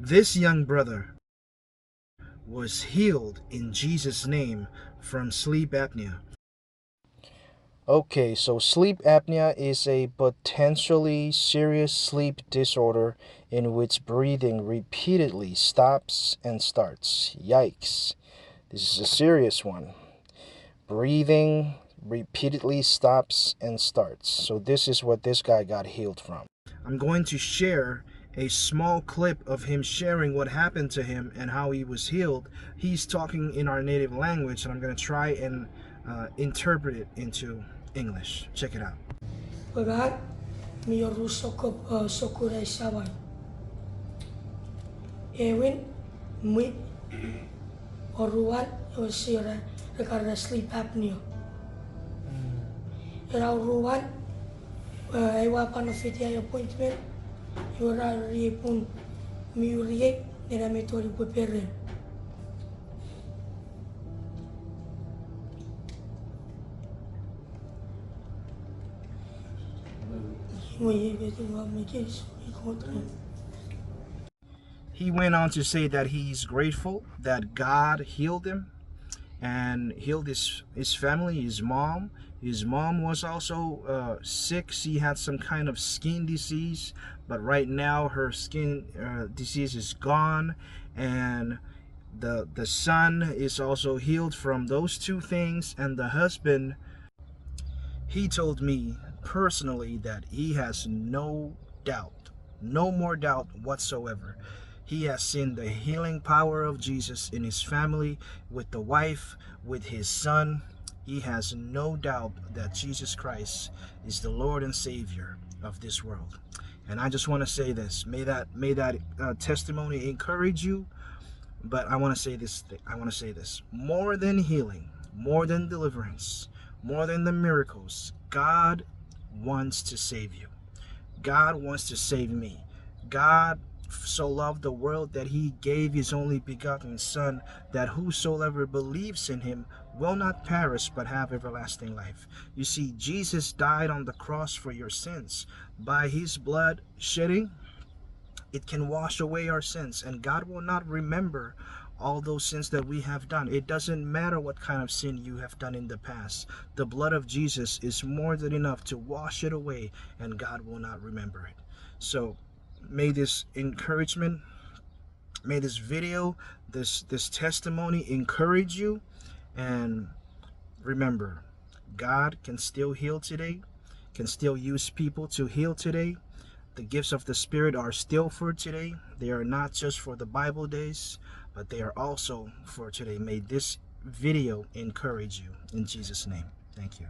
This young brother was healed in Jesus' name from sleep apnea. Okay, so sleep apnea is a potentially serious sleep disorder in which breathing repeatedly stops and starts. Yikes. This is a serious one. Breathing repeatedly stops and starts. So this is what this guy got healed from. I'm going to share a small clip of him sharing what happened to him and how he was healed. He's talking in our native language, and I'm going to try and interpret it into English. Check it out. Pagat mi rusoko sokure sabai. Ewin mi oruan osira rekarna sleep apnea. Era oruan ewa panofiti appointment. Yora ripun mi uriye nera metori peperen. He went on to say that he's grateful that God healed him and healed his family, his mom. His mom was also sick. She had some kind of skin disease, but right now her skin disease is gone, and the son is also healed from those two things. And the husband, he told me personally that he has no doubt, no more doubt whatsoever. He has seen the healing power of Jesus in his family, with the wife, with his son. He has no doubt that Jesus Christ is the Lord and Savior of this world. And I just want to say this. May that testimony encourage you. But I want to say this. More than healing, more than deliverance, more than the miracles, God wants to save you. God wants to save me. God so loved the world that he gave his only begotten Son, that whosoever believes in him will not perish but have everlasting life. You see, Jesus died on the cross for your sins. By his blood shedding, it can wash away our sins, and God will not remember all those sins that we have done. It doesn't matter what kind of sin you have done in the past. The blood of Jesus is more than enough to wash it away, and God will not remember it. So may this encouragement, may this video, this testimony encourage you. And remember, God can still heal today, can still use people to heal today. The gifts of the Spirit are still for today. They are not just for the Bible days, but they are also for today. May this video encourage you in Jesus' name. Thank you.